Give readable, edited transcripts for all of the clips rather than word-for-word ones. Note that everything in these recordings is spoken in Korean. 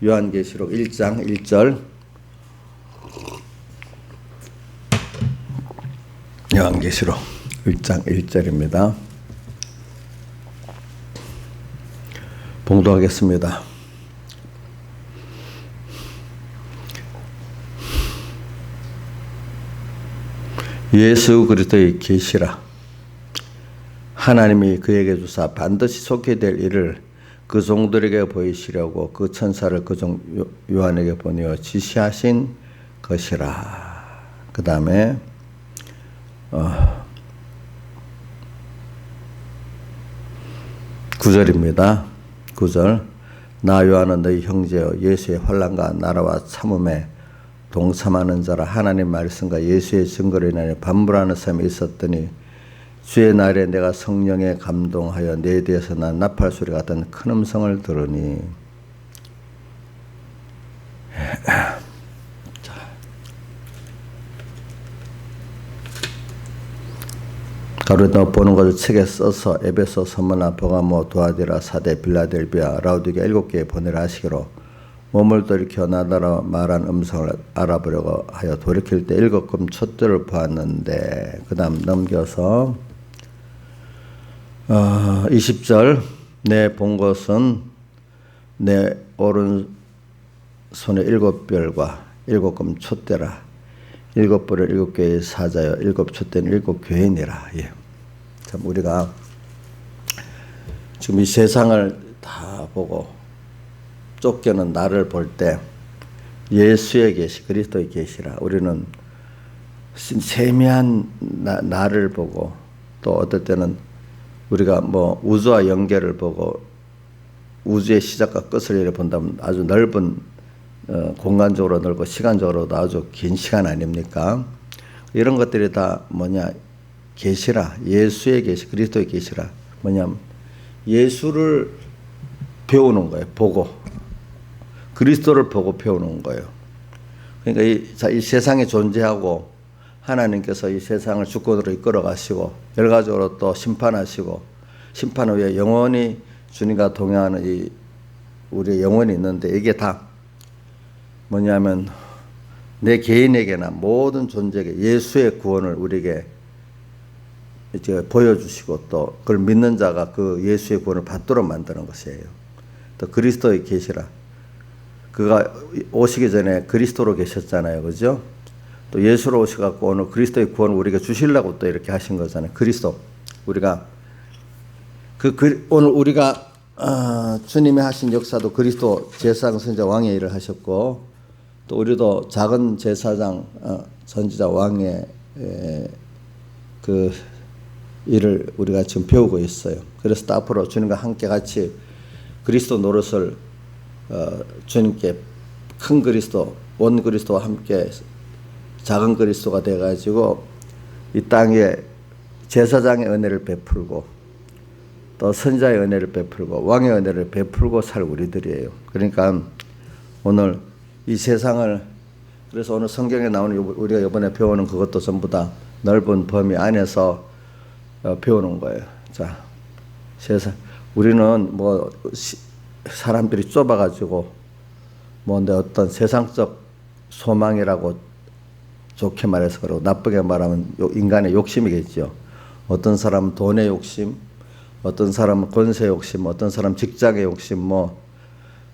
요한계시록 1장 1절. 요한계시록 1장 1절입니다. 봉독하겠습니다. 예수 그리스도의 계시라. 하나님이 그에게 주사 반드시 속히 될 일을 그 종들에게 보이시려고 그 천사를 그 종 요한에게 보내어 지시하신 것이라. 그 다음에 9절입니다. 9절. 나 요한은 너희 형제여 예수의 환난과 나라와 참음에 동참하는 자라. 하나님 말씀과 예수의 증거로 인하여 반불하는 삶이 있었더니 주의 날에 내가 성령에 감동하여 내 뒤에서 난 나팔 소리 같은 큰 음성을 들으니. 가로등 보는 것을 책에 써서 에베소, 서머나, 버가모, 도아디라, 사대, 빌라델비아, 라우디게 7개에 보내라 하시기로 몸을 돌이켜 나더러 말한 음성을 알아보려고 하여 돌이킬 때 7금 촛대를 보았는데. 그 다음 넘겨서 20절. 내 본 것은 내 오른손에 7별과 7금 촛대라. 7별은 7개의 사자여 7촛대는 7교회니라. 예. 참 우리가 지금 이 세상을 다 보고 쫓겨는 나를 볼 때 예수의 계시, 그리스도의 계시라. 우리는 세미한 나를 보고 또 어떨 때는 우리가 뭐 우주와 연결을 보고 우주의 시작과 끝을 이렇게 본다면 아주 넓은 공간적으로 넓고 시간적으로도 아주 긴 시간 아닙니까? 이런 것들이 다 뭐냐? 계시라. 예수의 계시, 그리스도의 계시라. 뭐냐면 예수를 배우는 거예요. 보고. 그리스도를 보고 배우는 거예요. 그러니까 이 세상에 존재하고 하나님께서 이 세상을 주권으로 이끌어 가시고 결과적으로 또 심판하시고 심판 후에 영원히 주님과 동행하는 이 우리의 영혼이 있는데 이게 다 뭐냐면 내 개인에게나 모든 존재에게 예수의 구원을 우리에게 이제 보여주시고 또 그걸 믿는 자가 그 예수의 구원을 받도록 만드는 것이에요. 또 그리스도의 계시라. 그가 오시기 전에 그리스도로 계셨잖아요. 그죠? 또 예수로 오셔갖고 오늘 그리스도의 구원을 우리에게 주시려고 또 이렇게 하신 거잖아요. 그리스도. 우리가 오늘 우리가 주님이 하신 역사도 그리스도 제사장, 선지자, 왕의 일을 하셨고 또 우리도 작은 제사장, 선지자, 왕의 그 일을 우리가 지금 배우고 있어요. 그래서 또 앞으로 주님과 함께 같이 그리스도 노릇을 주님께 큰 그리스도, 원 그리스도와 함께 작은 그리스도가 돼가지고 이 땅에 제사장의 은혜를 베풀고 또 선지자의 은혜를 베풀고 왕의 은혜를 베풀고 살 우리들이에요. 그러니까 오늘 이 세상을, 그래서 오늘 성경에 나오는 우리가 이번에 배우는 그것도 전부 다 넓은 범위 안에서 배우는 거예요. 자, 세상 우리는 뭐 사람들이 좁아가지고 뭐 내 어떤 세상적 소망이라고 좋게 말해서 그러고 나쁘게 말하면 인간의 욕심이겠죠. 어떤 사람은 돈의 욕심, 어떤 사람은 권세 욕심, 어떤 사람은 직장의 욕심, 뭐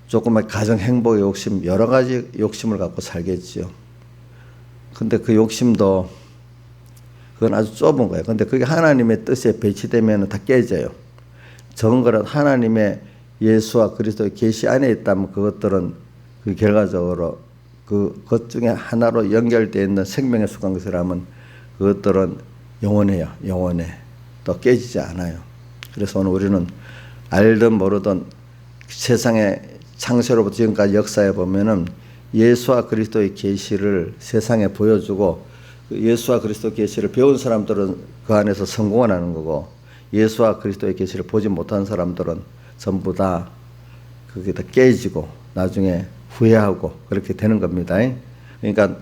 조그만 가정 행복의 욕심, 여러 가지 욕심을 갖고 살겠지요. 근데 그 욕심도 그건 아주 좁은 거예요. 근데 그게 하나님의 뜻에 배치되면 다 깨져요. 적은 거라도 하나님의 예수와 그리스도의 계시 안에 있다면 그것들은 그 결과적으로 그것 중에 하나로 연결되어 있는 생명의 수강것이라면 그것들은 영원해요. 영원해. 또 깨지지 않아요. 그래서 오늘 우리는 알든 모르든 세상의 창세로부터 지금까지 역사에 보면은 예수와 그리스도의 계시를 세상에 보여주고 예수와 그리스도의 계시를 배운 사람들은 그 안에서 성공을 하는 거고 예수와 그리스도의 계시를 보지 못한 사람들은 전부 다 그게 다 깨지고 나중에 후회하고 그렇게 되는 겁니다. 그러니까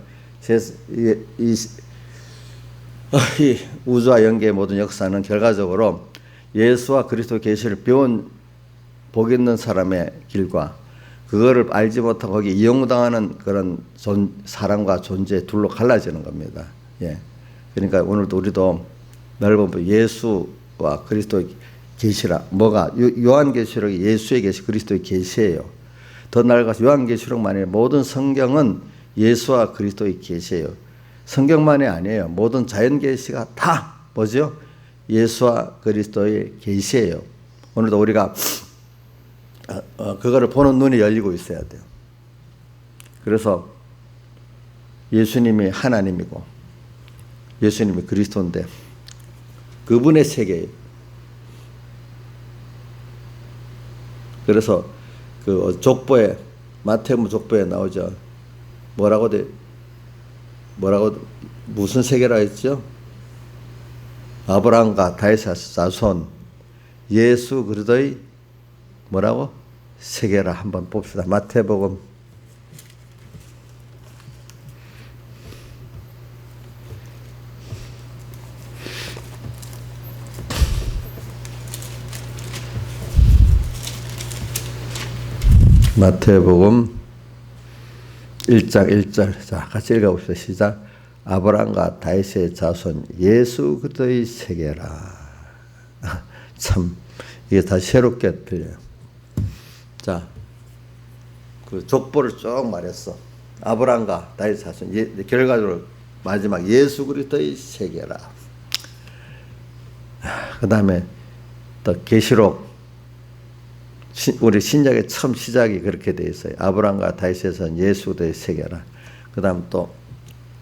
이 우주와 연계의 모든 역사는 결과적으로 예수와 그리스도의 계시를 배운 복 있는 사람의 길과 그거를 알지 못하고 거기 이용당하는 그런 사람과 존재에 둘로 갈라지는 겁니다. 예. 그러니까 오늘도 우리도 넓은 예수와 그리스도의 계시라. 뭐가 요한계시록이 예수의 계시, 그리스도의 계시예요. 더 나아가서 요한계시록만이 모든 성경은 예수와 그리스도의 계시예요. 성경만이 아니에요. 모든 자연 계시가 다 뭐죠? 예수와 그리스도의 계시예요. 오늘도 우리가 그거를 보는 눈이 열리고 있어야 돼요. 그래서 예수님이 하나님이고 예수님이 그리스도인데 그분의 세계예요. 그래서 그 족보에 마태복음 족보에 나오죠. 뭐라고 무슨 세계라 했죠? 아브라함과 다윗의 자손 예수 그리스도의 뭐라고? 세계라. 한번 봅시다. 마태복음 1장 1절. 자, 같이 읽어봅시다. 시작. 아브라함과 다윗의 자손 예수 그리스도의 세계라. 참 이게 다 새롭게 들려요. 자, 그 족보를 쭉 말했어. 아브라함과 다윗의 자손. 결과적으로 마지막 예수 그리스도의 세계라. 그 다음에 또 계시록. 우리 신약의 처음 시작이 그렇게 되어 있어요. 아브라함과 다윗에서 예수 그리스도의 세계라. 그 다음 또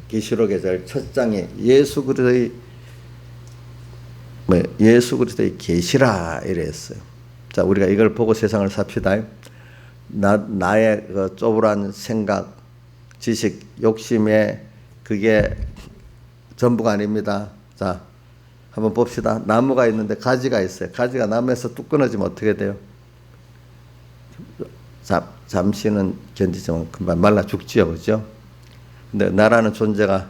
계시록의 첫 장에 예수 그리스도의 계시라 이랬어요. 자, 우리가 이걸 보고 세상을 삽시다. 나의 그 쪼불한 생각, 지식, 욕심에 그게 전부가 아닙니다. 자, 한번 봅시다. 나무가 있는데 가지가 있어요. 가지가 나무에서 뚝 끊어지면 어떻게 돼요? 잠시는 견디지만 금방 말라 죽지요, 그죠? 근데 나라는 존재가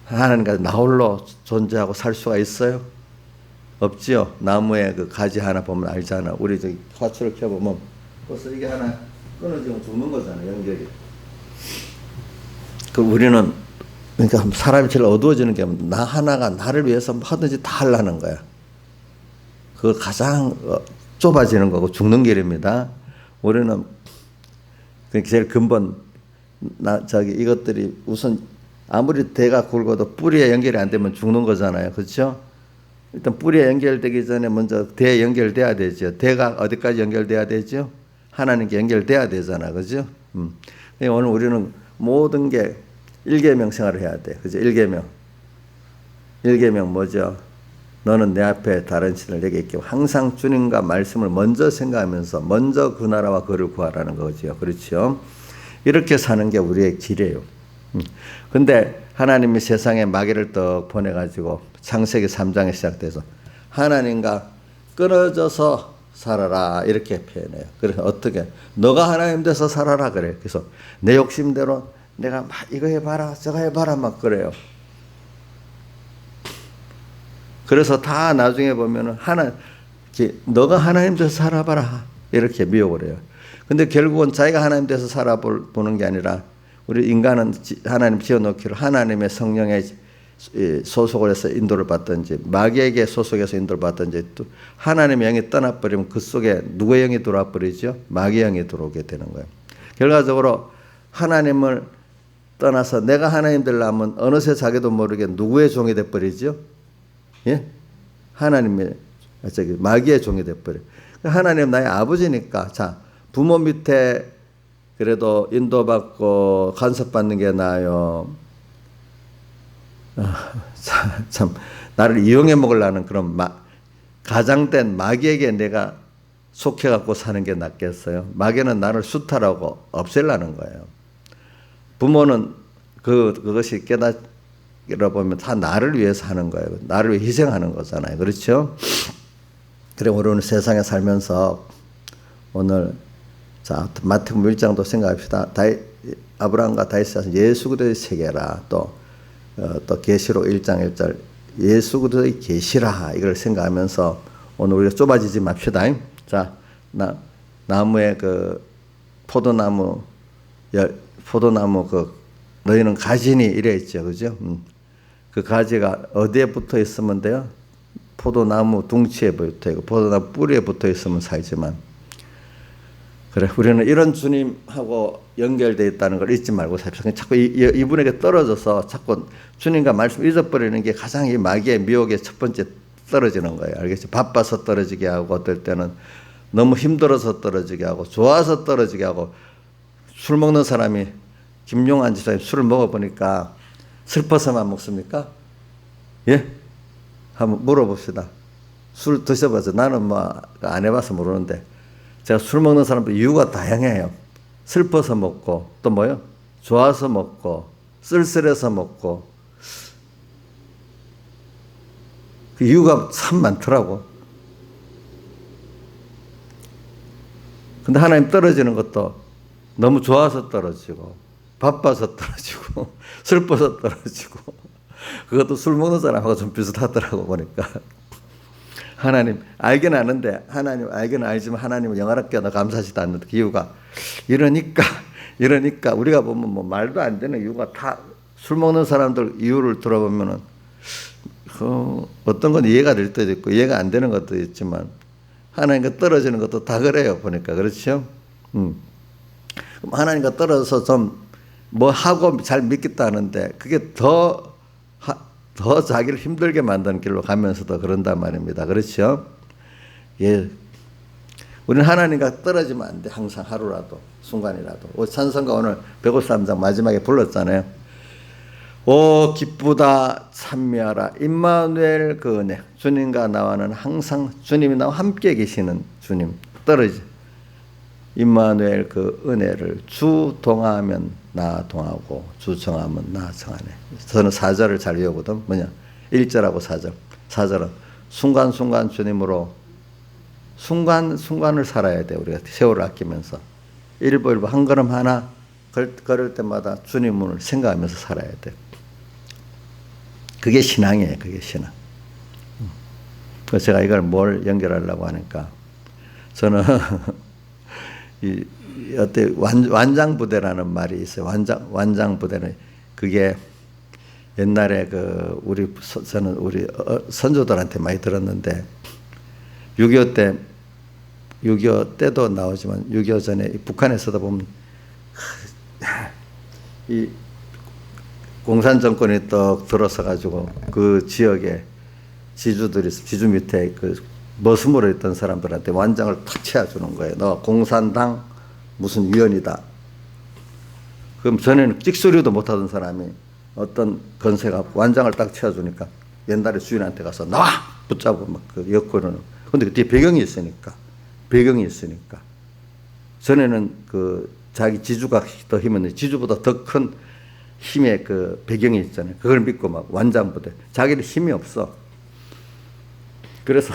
하나님과 나 홀로 존재하고 살 수가 있어요? 없지요. 나무에 그 가지 하나 보면 알잖아. 우리 저기 화초를 켜보면 벌써 이게 하나 끊어지면 죽는 거잖아, 연결이. 그 우리는 그러니까 사람이 제일 어두워지는 게 나 하나가 나를 위해서 뭐든지 다 하려는 거야. 그거 가장 좁아지는 거고 죽는 길입니다. 우리는 제일 근본 이것들이 우선 아무리 대가 굵어도 뿌리에 연결이 안 되면 죽는 거잖아요. 그렇죠? 일단 뿌리에 연결되기 전에 먼저 대에 연결돼야 되죠. 대가 어디까지 연결돼야 되죠? 하나님께 연결돼야 되잖아. 그죠? 오늘 우리는 모든 게 일계명 생활을 해야 돼. 그죠? 일계명 뭐죠? 너는 내 앞에 다른 신을 내게 있게 항상 주님과 말씀을 먼저 생각하면서 먼저 그 나라와 그를 구하라는 거죠. 그렇죠? 이렇게 사는 게 우리의 길이에요. 근데 하나님이 세상에 마귀를 떡 보내가지고 창세기 3장에 시작돼서 하나님과 끊어져서 살아라 이렇게 표현해요. 그래서 어떻게? 너가 하나님 돼서 살아라 그래. 그래서 내 욕심대로 내가 막 이거 해봐라 저거 해봐라 막 그래요. 그래서 다 나중에 보면은 너가 하나님 돼서 살아봐라 이렇게 미혹을 해요. 근데 결국은 자기가 하나님 돼서 살아보는 게 아니라 우리 인간은 하나님 지어놓기로 하나님의 성령의 소속을 해서 인도를 받든지 마귀에게 소속해서 인도를 받든지 또 하나님의 영이 떠나버리면 그 속에 누구의 영이 들어와 버리죠? 마귀의 영이 들어오게 되는 거예요. 결과적으로 하나님을 떠나서 내가 하나님 되려면 어느새 자기도 모르게 누구의 종이 돼버리죠? 예? 하나님의 마귀의 종이 돼버려. 하나님 나의 아버지니까 자 부모 밑에 그래도 인도받고 간섭받는 게 나아요. 참 나를 이용해 먹으려는 그런 가장된 마귀에게 내가 속해갖고 사는 게 낫겠어요. 마귀는 나를 수탈하고 없애려는 거예요. 부모는 그것이 깨달아 보면 다 나를 위해서 하는 거예요. 나를 위해 희생하는 거잖아요. 그렇죠? 그래 우리는 세상에 살면서 오늘 자 마태복음 1장도 생각합시다. 아브라함과 다윗이 예수 그리스도의 세계라 또 계시록 1장 1절 예수 그리스도의 계시라 이걸 생각하면서 오늘 우리가 좁아지지 맙시다. 자 나무에 그 포도나무 그 너희는 가지니 이래 있죠, 그죠? 그 가지가 어디에 붙어 있으면 돼요? 포도나무 둥치에 붙어 있고 포도나무 뿌리에 붙어 있으면 살지만, 그래 우리는 이런 주님하고 연결되어 있다는 걸 잊지 말고 삽시다. 자꾸 이분에게 떨어져서 자꾸 주님과 말씀 잊어버리는 게 가장 이 마귀의 미혹의 첫 번째 떨어지는 거예요. 알겠죠? 바빠서 떨어지게 하고, 어떨 때는 너무 힘들어서 떨어지게 하고, 좋아서 떨어지게 하고. 술 먹는 사람이, 김용환 지사님 술을 먹어보니까 슬퍼서만 먹습니까? 예? 한번 물어봅시다. 술 드셔봐서. 나는 뭐 안 해봐서 모르는데, 제가 술 먹는 사람도 이유가 다양해요. 슬퍼서 먹고, 또 뭐요? 좋아서 먹고, 쓸쓸해서 먹고. 그 이유가 참 많더라고. 근데 하나님 떨어지는 것도 너무 좋아서 떨어지고, 바빠서 떨어지고, 슬퍼서 떨어지고, 그것도 술 먹는 사람하고 좀 비슷하더라고 보니까. 하나님 알긴 아는데, 하나님 알긴 알지만 하나님은 영화롭게 감사하지도 않는 그 이유가, 이러니까 우리가 보면 뭐 말도 안 되는 이유가 다, 술 먹는 사람들 이유를 들어보면은 어떤 건 이해가 될 때도 있고 이해가 안 되는 것도 있지만, 하나님과 떨어지는 것도 다 그래요 보니까. 그렇죠? 그럼 하나님과 떨어져서 좀 뭐 하고 잘 믿겠다는데, 그게 더 자기를 힘들게 만드는 길로 가면서도 그런단 말입니다. 그렇죠? 예. 우리는 하나님과 떨어지면 안 돼. 항상 하루라도, 순간이라도. 찬송가 오늘 153장 마지막에 불렀잖아요. 오 기쁘다 찬미하라 임마누엘 그 은혜. 주님과 나와는 항상 주님이 나와 함께 계시는 주님. 떨어지 임마누엘 그 은혜를 주 동하면 나 동하고 주 정하면 나 정하네. 저는 4절을 잘 외우거든. 뭐냐? 1절하고 4절. 4절은 순간순간 주님으로 순간순간을 살아야 돼. 우리가 세월을 아끼면서 일부 한 걸음 하나 걸을 때마다 주님을 생각하면서 살아야 돼. 그게 신앙이에요. 그게 신앙. 그래서 제가 이걸 뭘 연결하려고 하니까, 저는 어때 완장부대라는 말이 있어요. 완장부대는 그게 옛날에 저는 우리 선조들한테 많이 들었는데, 6.25 때도 나오지만 6.25 전에 북한에서도 보면 이 공산 정권이 떡 들어서 가지고 그 지역에 지주 밑에 그 머슴으로 있던 사람들한테 완장을 탁 채워주는 거예요. 너 공산당 무슨 위원이다. 그럼 전에는 찍소리도 못하던 사람이 어떤 건세가 완장을 딱 채워주니까 옛날에 주인한테 가서 나와! 붙잡고 막 그 엮고는. 근데 그 뒤에 배경이 있으니까. 전에는 그 자기 지주가 더 힘은 지주보다 더 큰 힘의 그 배경이 있잖아요. 그걸 믿고 막 완장부대. 자기는 힘이 없어. 그래서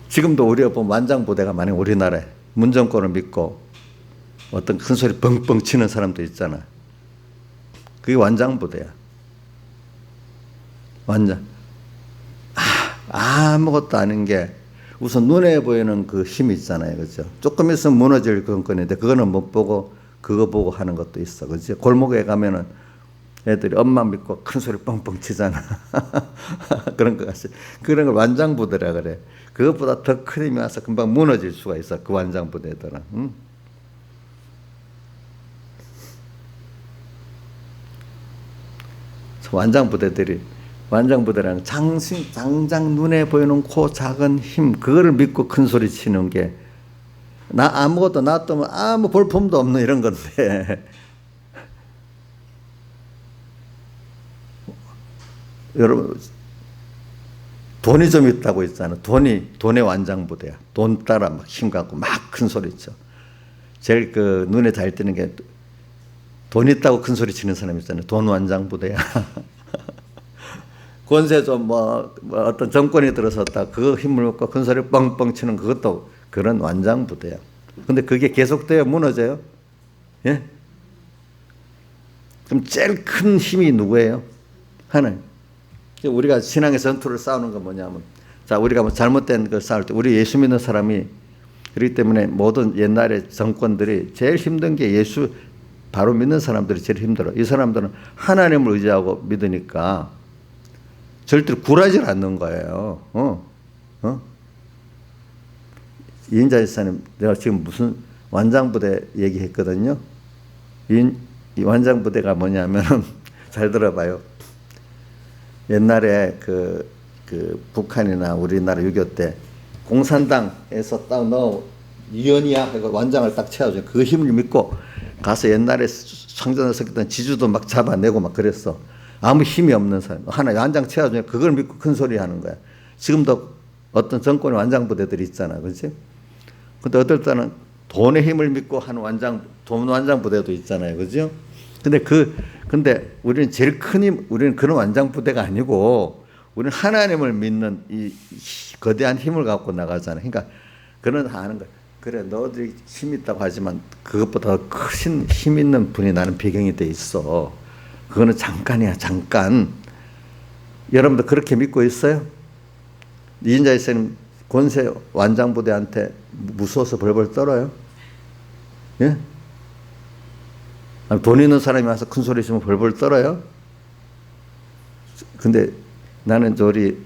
지금도 우리가 보면 완장부대가 만약 우리나라에 문정권을 믿고 어떤 큰 소리 뻥뻥 치는 사람도 있잖아. 그게 완장부대야. 완장. 아무것도 아닌 게 우선 눈에 보이는 그 힘이 있잖아요. 그죠? 조금 있으면 무너질 그런 건인데, 그거는 못 보고 그거 보고 하는 것도 있어. 그죠? 골목에 가면은 애들이 엄마 믿고 큰 소리 뻥뻥 치잖아. 그런 것 같이. 그런 걸 완장부대라 그래. 그것보다 더 큰 힘이 와서 금방 무너질 수가 있어. 그 완장부대들은. 응? 완장부대라는 당장 눈에 보이는 그 작은 힘, 그거를 믿고 큰 소리 치는 게, 나 아무것도 놔두면 아무 볼품도 없는 이런 건데, 여러분 돈이 좀 있다고 있잖아. 돈의 완장부대야. 돈 따라 막 힘 갖고 막 큰 소리 쳐. 제일 그 눈에 잘 띄는 게 돈 있다고 큰 소리 치는 사람 있잖아요. 돈 완장부대야. 권세 좀 어떤 정권이 들어섰다. 그거 힘을 먹고 큰 소리 뻥뻥 치는 그것도 그런 완장부대야. 근데 그게 계속되어 무너져요? 예? 그럼 제일 큰 힘이 누구예요? 하나님. 우리가 신앙의 전투를 싸우는 건 뭐냐면, 자, 우리가 뭐 잘못된 걸 싸울 때, 우리 예수 믿는 사람이 그렇기 때문에 모든 옛날의 정권들이 제일 힘든 게 예수 바로 믿는 사람들이 제일 힘들어. 이 사람들은 하나님을 의지하고 믿으니까 절대로 굴하지 않는 거예요. 이인자 지사님, 내가 지금 무슨 완장부대 얘기했거든요. 이 완장부대가 뭐냐면 잘 들어봐요. 옛날에 그 북한이나 우리나라 6.25 때 공산당에서 딱 너 유연이야 하고 완장을 딱 채워줘. 그 힘을 믿고 가서 옛날에 상전을 섰던 지주도 막 잡아내고 막 그랬어. 아무 힘이 없는 사람 하나 완장 채워주면 그걸 믿고 큰 소리 하는 거야. 지금도 어떤 정권의 완장부대들이 있잖아, 그렇지? 근데 어떨 때는 돈의 힘을 믿고 하는 돈 완장부대도 있잖아요, 그죠? 근데 우리는 제일 큰 힘, 우리는 그런 완장부대가 아니고 우리는 하나님을 믿는 이 거대한 힘을 갖고 나가잖아요. 그러니까 그런 하는 거야. 그래, 너들이 힘 있다고 하지만 그것보다 더 큰 힘 있는 분이 나는 배경이 돼 있어. 그거는 잠깐이야, 잠깐. 여러분들 그렇게 믿고 있어요? 이인자 이사님 권세 완장부대한테 무서워서 벌벌 떨어요? 예? 돈 있는 사람이 와서 큰 소리 치면 벌벌 떨어요? 근데 나는 우리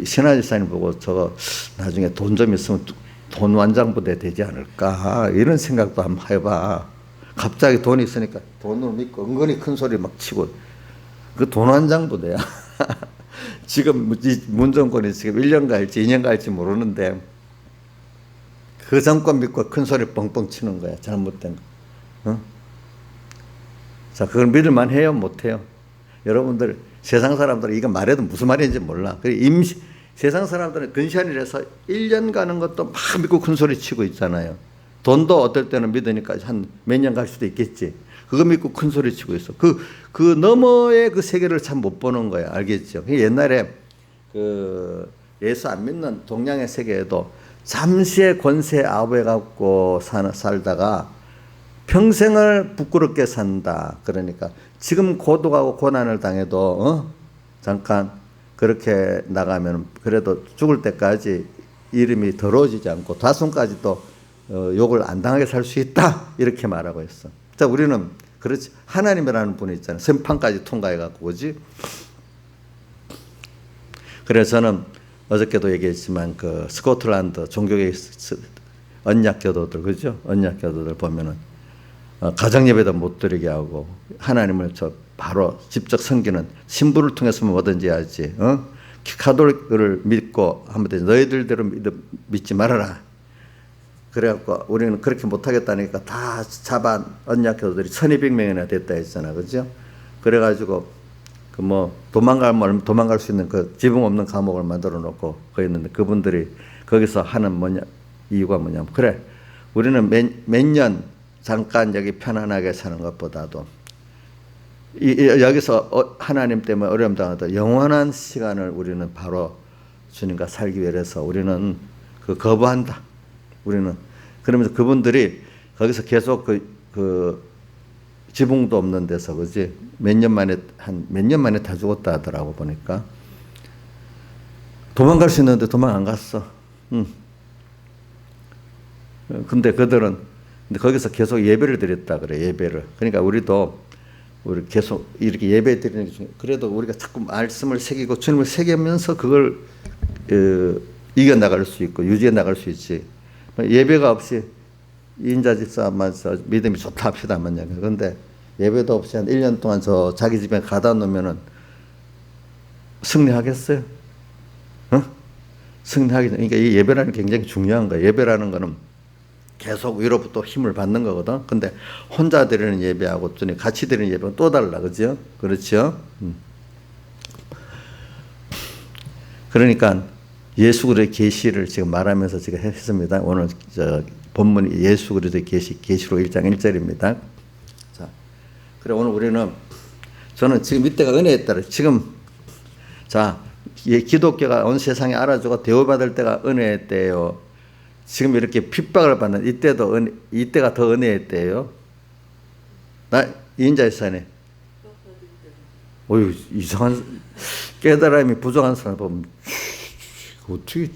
신하 지사님 보고 저거 나중에 돈 좀 있으면 돈 완장부대 되지 않을까 이런 생각도 한번 해봐. 갑자기 돈이 있으니까 돈으로 믿고 은근히 큰 소리 막 치고 그 돈 완장부대야. 지금 문정권이 지금 1년 갈지 2년 갈지 모르는데 그 정권 믿고 큰 소리 뻥뻥 치는 거야. 잘못된 거. 자, 그걸 믿을만 해요? 못해요? 여러분들 세상 사람들은 이거 말해도 무슨 말인지 몰라. 세상 사람들은 근시안이라서 1년 가는 것도 막 믿고 큰 소리 치고 있잖아요. 돈도 어떨 때는 믿으니까 한 몇 년 갈 수도 있겠지. 그거 믿고 큰 소리 치고 있어. 그 너머의 그 세계를 참 못 보는 거야. 알겠죠? 옛날에 예수 안 믿는 동양의 세계에도 잠시의 권세 아부해 갖고 살다가 평생을 부끄럽게 산다. 그러니까 지금 고독하고 고난을 당해도 잠깐 그렇게 나가면 그래도 죽을 때까지 이름이 더러워지지 않고 다손까지도 욕을 안 당하게 살 수 있다. 이렇게 말하고 있어. 자, 우리는 그렇지. 하나님이라는 분이 있잖아요. 심판까지 통과해 갖고 오지. 그래서 저는 어저께도 얘기했지만 그 스코틀랜드 종교계 언약교도들, 그죠? 언약교도들 보면은 가정 예배도 못 드리게 하고 하나님을 바로 직접 섬기는 신부를 통해서 뭐든지 하지. 카톨릭을 믿고 하면 너희들대로 믿지 말아라. 그래갖고 우리는 그렇게 못하겠다니까 다 잡아 언약교도들이 1200명이나 됐다 했잖아, 그죠? 그래가지고 도망가면 도망갈 수 있는 그 지붕 없는 감옥을 만들어 놓고 그랬는데 그분들이 거기서 하는 이유가 뭐냐면 그래, 우리는 몇 년 잠깐 여기 편안하게 사는 것보다도 여기서 하나님 때문에 어려움 당하다 영원한 시간을 우리는 바로 주님과 살기 위해서 우리는 거부한다. 우리는 그러면서 그분들이 거기서 계속 그 지붕도 없는 데서 그지 몇 년 만에 다 죽었다 하더라고. 보니까 도망갈 수 있는데 도망 안 갔어. 근데 그들은 거기서 계속 예배를 드렸다 그래. 예배를. 그러니까 우리 계속 이렇게 예배 드리는 게 중요해. 그래도 우리가 자꾸 말씀을 새기고 주님을 새기면서 그걸 이겨 나갈 수 있고 유지해 나갈 수 있지. 예배가 없이 인자 집사만 믿음이 좋다 합시다만요. 그런데 예배도 없이 한 1년 동안 자기 집에 가다 놓으면은 승리하겠어요? 승리하겠어요. 그러니까 이 예배라는 게 굉장히 중요한 거예요. 예배라는 거는 계속 위로부터 힘을 받는 거거든. 근데 혼자 드리는 예배하고 같이 드리는 예배는 또 달라. 그죠? 그렇죠? 그러니까 예수 그리스도의 계시를 지금 말하면서 제가 했습니다. 오늘 본문이 예수 그리스도의 계시록 1장 1절입니다. 자, 그래 오늘 저는 지금 이때가 은혜의 때라. 지금 기독교가 온 세상에 알아주고 대우받을 때가 은혜의 때예요. 지금 이렇게 핍박을 받는 이때가 더 은혜의 때예요. 이인자 지사님. 어휴, 이상한 깨달음이 부족한 사람 보면 어떻게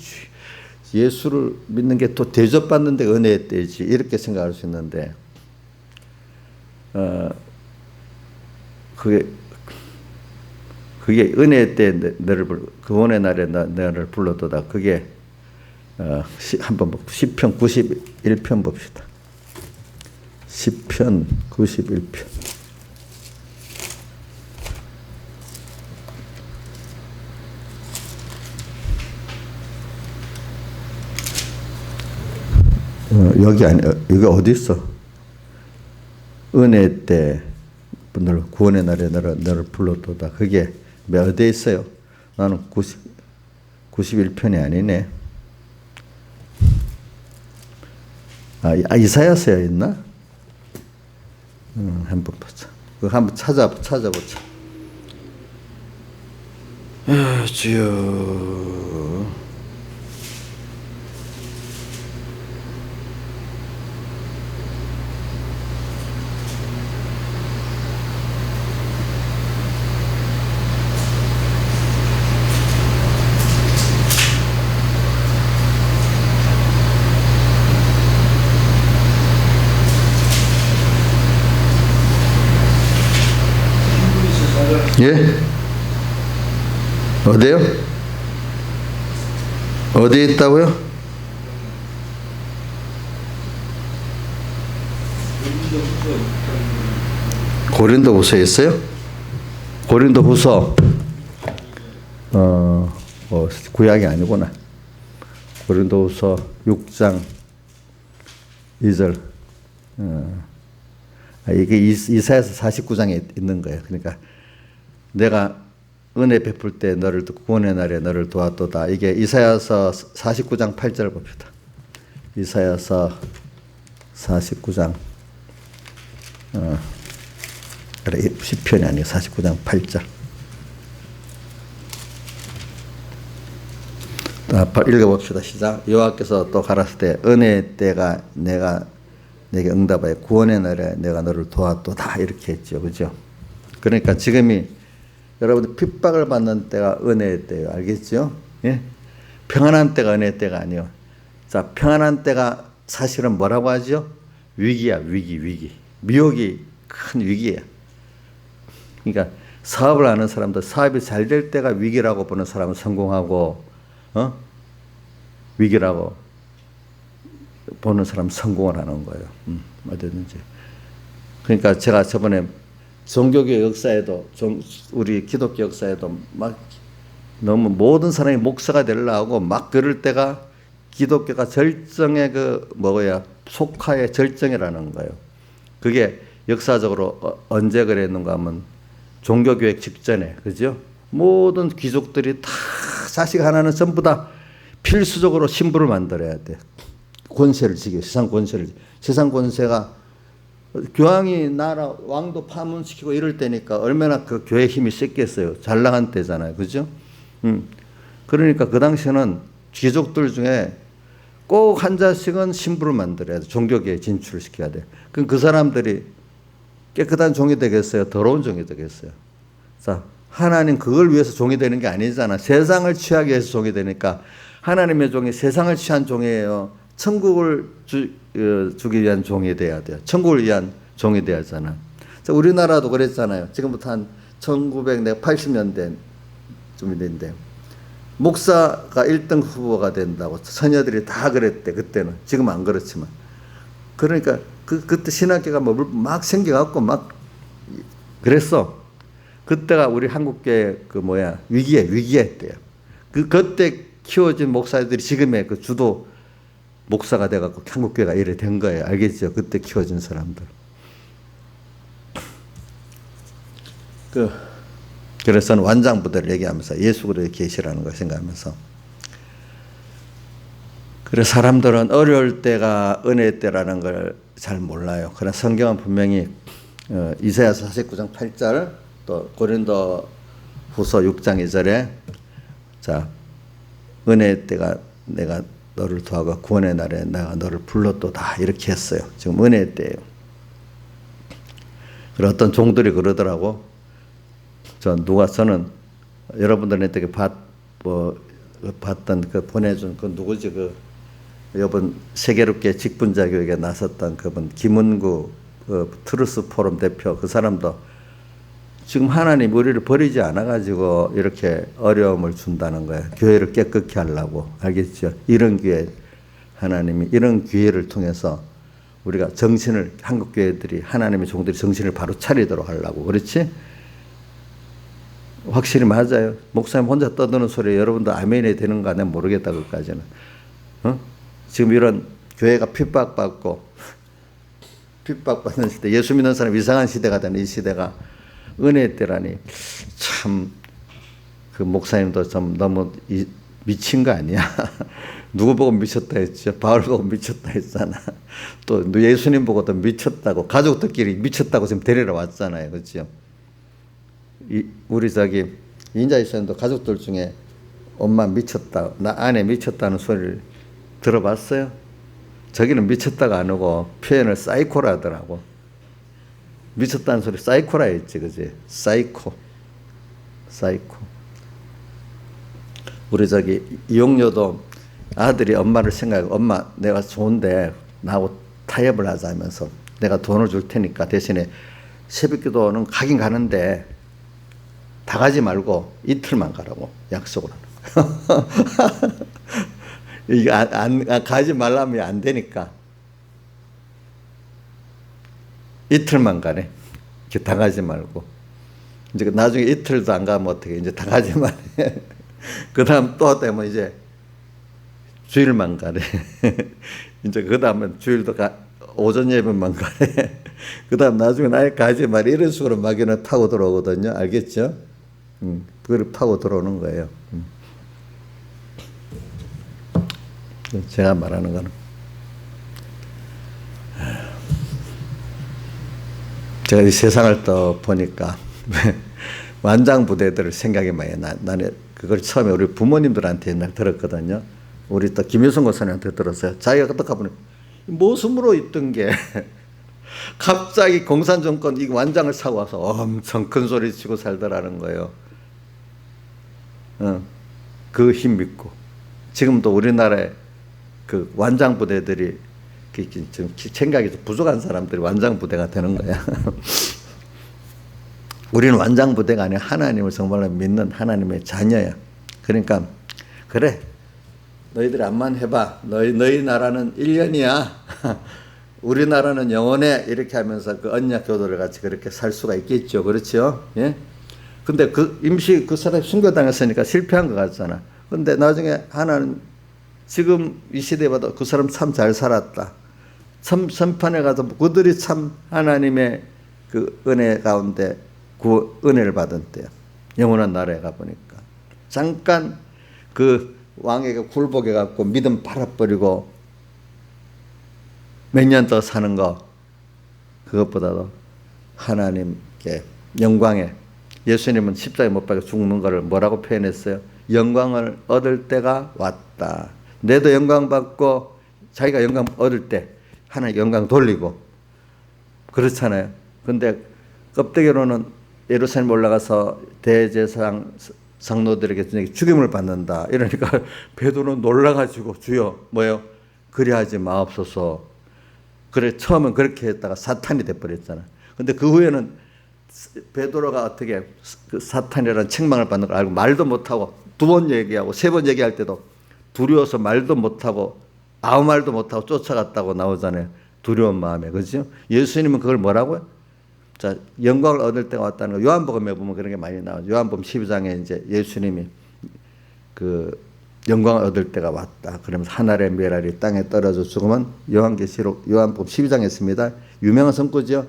예수를 믿는 게 또 대접받는 데 은혜의 때지 이렇게 생각할 수 있는데 그게 은혜의 때 너를 구원의 날에 너를 불렀도다. 그게 한번 시편 91편 봅시다. 시편 91편. 여기 여기 어디 있어? 은혜 때 너를 구원의 날에 너를 불렀도다. 그게 어디에 있어요? 나는 91편이 아니네. 이사야서에 있나? 한번 보자. 그거 한번 찾아보자. 주여. 예? 어디요? 어디에 있다고요? 고린도후서에 있어요? 고린도후서 구약이 아니구나. 고린도후서 6장 2절. 이게 이사야서 49장에 있는 거예요. 그러니까 내가 은혜 베풀 때 너를 구원의 날에 너를 도왔도다. 이게 이사야서 49장 8절 봅시다. 이사야서 49장 10편이 아니고 49장 8절. 읽어봅시다. 시작. 여호와께서 또 가라사대 때 은혜의 때가 내가 내게 응답하여 구원의 날에 내가 너를 도왔도다. 이렇게 했죠. 그죠? 그러니까 지금이 여러분들 핍박을 받는 때가 은혜의 때예요. 알겠죠? 예? 평안한 때가 은혜의 때가 아니에요. 자, 평안한 때가 사실은 뭐라고 하죠? 위기야, 위기. 미혹이 큰 위기예요. 그러니까 사업을 하는 사람들, 사업이 잘 될 때가 위기라고 보는 사람은 성공하고, 위기라고 보는 사람은 성공을 하는 거예요. 어디든지. 그러니까 제가 저번에 종교계 역사에도 우리 기독교 역사에도 막 너무 모든 사람이 목사가 되려고 막 그럴 때가 기독교가 절정의 속화의 절정이라는 거예요. 그게 역사적으로 언제 그랬는가 하면 종교교육 직전에, 그죠? 모든 귀족들이 다 자식 하나는 전부 다 필수적으로 신부를 만들어야 돼. 권세를 지게, 세상 권세가 교황이 나라 왕도 파문시키고 이럴 때니까 얼마나 그 교회 힘이 셌겠어요. 잘 나간 때잖아요. 그죠? 그러니까 그 당시에는 귀족들 중에 꼭 한 자씩은 신부를 만들어야 돼. 종교계에 진출을 시켜야 돼. 그럼 그 사람들이 깨끗한 종이 되겠어요? 더러운 종이 되겠어요? 자, 하나님 그걸 위해서 종이 되는 게 아니잖아. 세상을 취하기 위해서 종이 되니까 하나님의 종이 세상을 취한 종이에요. 천국을 주기 위한 종이 돼야 돼요. 천국을 위한 종이 돼야 하잖아. 우리나라도 그랬잖아요. 지금부터 한 1980년대 좀 됐는데 목사가 1등 후보가 된다고 처녀들이 다 그랬대. 그때는. 지금 안 그렇지만. 그러니까 그때 신학교가 막 생겨갖고 막 그랬어. 그때가 우리 한국교회 위기의 때야. 그때 키워진 목사들이 지금의 그 주도 목사가 돼갖고 한국교회가 이래 된 거예요. 알겠죠? 그때 키워진 사람들. 그래서 완장부대를 얘기하면서 예수 그리스도의 계시라는 걸 생각하면서 그래 사람들은 어려울 때가 은혜의 때라는 걸 잘 몰라요. 그러나 성경은 분명히 이사야서 49장 8절 또 고린도 후서 6장 2절에 자 은혜의 때가 내가 너를 도하고 구원의 날에 내가 너를 불렀도다 이렇게 했어요. 지금 은혜의 때예요. 그리고 어떤 종들이 그러더라고. 저는 여러분들한테 봤던 보내준 그 누구지 이번 세계롭게 직분자 교육에 나섰던 그분 김은구 트루스 포럼 대표, 그 사람도 지금 하나님 우리를 버리지 않아가지고 이렇게 어려움을 준다는 거예요. 교회를 깨끗게 하려고. 알겠죠? 이런 기회, 하나님이 이런 기회를 통해서 우리가 정신을, 한국 교회들이, 하나님의 종들이 정신을 바로 차리도록 하려고. 그렇지? 확실히 맞아요. 목사님 혼자 떠드는 소리에 여러분도 아멘이 되는가 내가 모르겠다, 그까지는. 지금 이런 교회가 핍박받고, 핍박받는 시대, 예수 믿는 사람 이상한 시대가 되는 이 시대가 은혜의 때라니, 참, 그 목사님도 좀 너무 미친 거 아니야? 누구 보고 미쳤다 했죠? 바울 보고 미쳤다 했잖아. 또 예수님 보고도 미쳤다고, 가족들끼리 미쳤다고 지금 데리러 왔잖아요. 그렇죠? 우리 인자 이사님도 가족들 중에 엄마 미쳤다, 나 아내 미쳤다는 소리를 들어봤어요? 저기는 미쳤다가 안 오고 표현을 사이코라 하더라고. 미쳤다는 소리 사이코라 했지, 그지? 사이코. 우리 이용료도 아들이 엄마를 생각하고, 엄마 내가 좋은데 나하고 타협을 하자 하면서 내가 돈을 줄 테니까 대신에 새벽기도는 가긴 가는데 다 가지 말고 이틀만 가라고 약속을 하는 거야. 이게 가지 말라면 안 되니까 이틀만 가네. 이렇게 다 가지 말고. 이제 나중에 이틀도 안 가면 어떻게, 이제 다 가지 말해. 그 다음 또 되면 이제 주일만 가래. 이제 그 다음은 주일도 오전 예배만 가래. 그 다음 나중에 아예 가지 말해. 이런 식으로 막연을 타고 들어오거든요. 알겠죠? 그걸 타고 들어오는 거예요. 제가 말하는 거는 제가 이 세상을 또 보니까 완장 부대들 생각이 많이 나. 나는 그걸 처음에 우리 부모님들한테 옛날 들었거든요. 우리 또 김효성 고사님한테 들었어요. 자기가 그때 가보니 모습으로 있던 게 갑자기 공산정권 이 완장을 사고 와서 엄청 큰 소리 치고 살더라는 거예요. 그 힘 믿고. 지금도 우리나라에 그 완장 부대들이 좀 생각이 좀 부족한 사람들이 완장 부대가 되는 거야. 우리는 완장 부대가 아니라 하나님을 정말로 믿는 하나님의 자녀야. 그러니까 그래, 너희들 암만 해봐. 너희 나라는 1년이야. 우리나라는 영원해. 이렇게 하면서 그 언약 교도를 같이 그렇게 살 수가 있겠죠. 그렇죠? 예? 근데 임시 그 사람이 순교당했으니까 실패한 것 같잖아. 근데 나중에 하나는 지금 이 시대에 봐도 그 사람 참 잘 살았다. 참 선판에 가서 그들이 참 하나님의 그 은혜 가운데 그 은혜를 받은 때야. 영원한 나라에 가보니까. 잠깐 그 왕에게 굴복해 갖고 믿음 팔아버리고 몇 년 더 사는 거, 그것보다도 하나님께 영광에, 예수님은 십자가에 못 박혀 죽는 것을 뭐라고 표현했어요? 영광을 얻을 때가 왔다. 내도 영광 받고 자기가 영광 얻을 때 하나님 영광 돌리고 그렇잖아요. 근데 껍데기로는 예루살렘 올라가서 대제사장 장로들에게 죽임을 받는다. 이러니까 베드로는 놀라가지고 주여 뭐요? 그리하지 마옵소서. 그래 처음엔 그렇게 했다가 사탄이 돼버렸잖아. 근데 그 후에는 베드로가 어떻게 그 사탄이라는 책망을 받는 걸 알고 말도 못하고 2번 얘기하고 3번 얘기할 때도 두려워서 말도 못하고 아무 말도 못하고 쫓아갔다고 나오잖아요. 두려운 마음에. 그렇죠? 예수님은 그걸 뭐라고요? 자, 영광을 얻을 때가 왔다는 거. 요한복음에 보면 그런 게 많이 나와요. 요한복음 12장에 이제 예수님이 그 영광을 얻을 때가 왔다. 그러면서 하늘의 메랄이 땅에 떨어져 죽으면 요한복음 12장에 있습니다. 유명한 성구죠.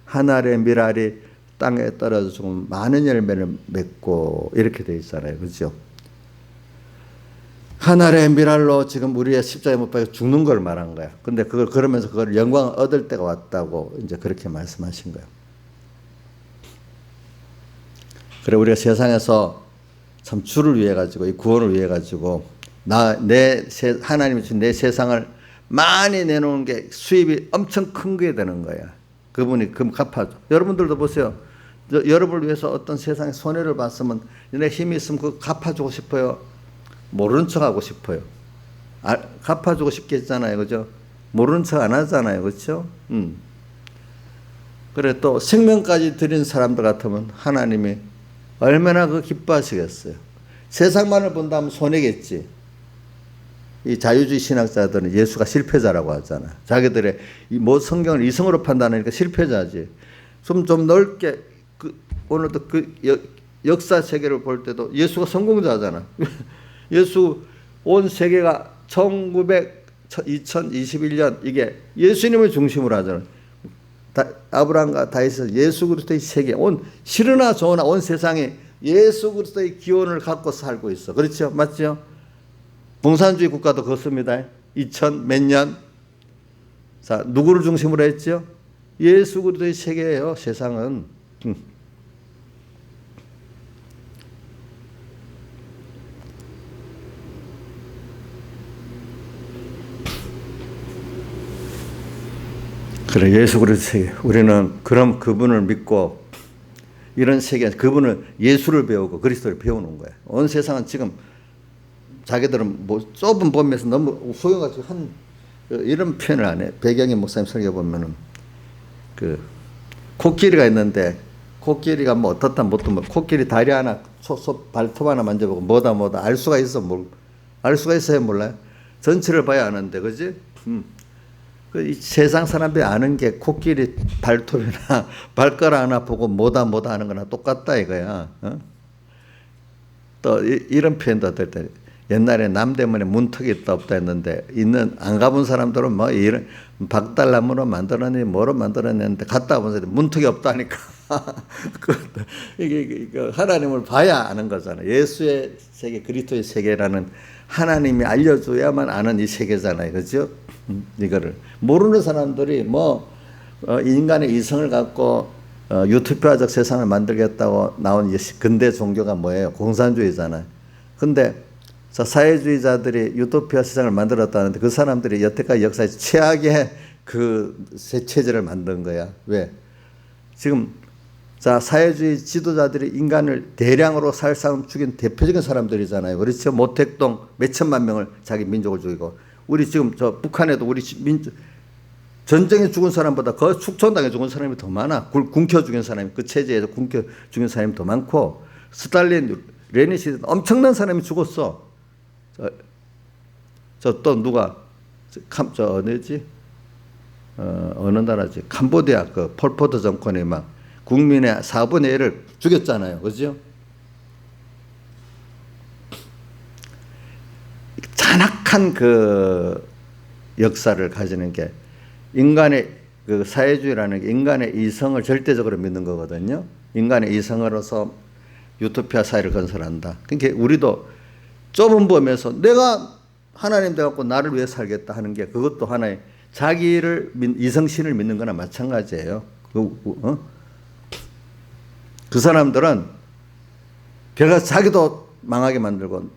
하늘의 미랄이 땅에 떨어져 죽으면 많은 열매를 맺고 이렇게 되어 있잖아요. 그렇죠? 하늘의 미랄로 지금 우리의 십자가에 못 박혀 죽는 걸 말한 거야. 근데 그러면서 그걸 영광을 얻을 때가 왔다고 이제 그렇게 말씀하신 거예요. 그래, 우리가 세상에서 참 주를 위해 가지고, 이 구원을 위해 가지고, 하나님이 준 내 세상을 많이 내놓은 게 수입이 엄청 큰 게 되는 거야. 그분이 금 갚아줘. 여러분들도 보세요. 여러분을 위해서 어떤 세상에 손해를 봤으면 내 힘이 있으면 그거 갚아주고 싶어요. 모르는 척 하고 싶어요. 갚아주고 싶겠잖아요. 그죠? 모르는 척 안 하잖아요. 그렇죠? 그래 또 생명까지 드린 사람들 같으면 하나님이 얼마나 그 기뻐하시겠어요. 세상만을 본다면 손해겠지. 이 자유주의 신학자들은 예수가 실패자라고 하잖아. 자기들의 뭐 성경을 이성으로 판단하니까 실패자지. 좀 넓게 오늘도 역사 세계를 볼 때도 예수가 성공자잖아. 예수 온 세계가 2021년 이게 예수님을 중심으로 하잖아. 아브라함과 다윗은 예수 그리스도의 세계, 싫으나 좋으나 온 세상에 예수 그리스도의 기원을 갖고 살고 있어. 그렇죠? 맞죠? 공산주의 국가도 그렇습니다. 2000 몇 년. 자, 누구를 중심으로 했죠? 예수 그리스도의 세계예요, 세상은. 그래, 예수 그리스도 세계. 우리는 그럼 그분을 믿고 이런 세계, 그분을 예수를 배우고 그리스도를 배우는 거야. 온 세상은 지금 자기들은 뭐 좁은 범위에서 너무 소용가지고 이런 표현을 안 해. 배경의 목사님 설교 보면은 코끼리가 있는데 코끼리가 뭐 어떻다 못도 코끼리 다리 하나 발톱 하나 만져보고 뭐다 알 수가 있어. 알 수가 있어요, 몰라요? 전체를 봐야 아는데, 그지? 이 세상 사람들이 아는 게 코끼리 발톱이나 발가락 하나 보고 뭐다 하는 거나 똑같다 이거야. 또 이런 표현도 어떨 때 옛날에 남대문에 문턱이 있다 없다 했는데 안 가본 사람들은 뭐 이런 박달나무로 만들어내 뭐로 만들어냈는데 갔다 본 사람들 문턱이 없다니까. 이게 하나님을 봐야 아는 거잖아. 예수의 세계, 그리스도의 세계라는 하나님이 알려줘야만 아는 이 세계잖아요. 그죠? 이거를 모르는 사람들이 인간의 이성을 갖고 유토피아적 세상을 만들겠다고 나온 근대 종교가 뭐예요? 공산주의잖아요. 근데 사회주의자들이 유토피아 세상을 만들었다는데 그 사람들이 여태까지 역사에서 최악의 체제를 만든 거야. 왜? 지금 사회주의 지도자들이 인간을 대량으로 살상 죽인 대표적인 사람들이잖아요. 그렇죠? 모택동 몇천만 명을 자기 민족을 죽이고 우리 지금 북한에도 우리 전쟁에 죽은 사람보다 그 축촌당에 죽은 사람이 더 많아. 굶겨 죽인 사람이 그 체제에서 굶겨 죽인 사람이 더 많고 스탈린, 레닌 시대 엄청난 사람이 죽었어. 또 누가 어디지? 어느 나라지? 캄보디아 폴포트 정권이 막 국민의 4분의 1을 죽였잖아요. 그죠? 잔악한 역사를 가지는 게 인간의 사회주의라는 게 인간의 이성을 절대적으로 믿는 거거든요. 인간의 이성으로서 유토피아 사회를 건설한다. 그러니까 우리도 좁은 범위에서 내가 하나님 돼갖고 나를 위해 살겠다 하는 게 그것도 하나의 자기를 이성신을 믿는 거나 마찬가지예요. 그 사람들은 결국 자기도 망하게 만들고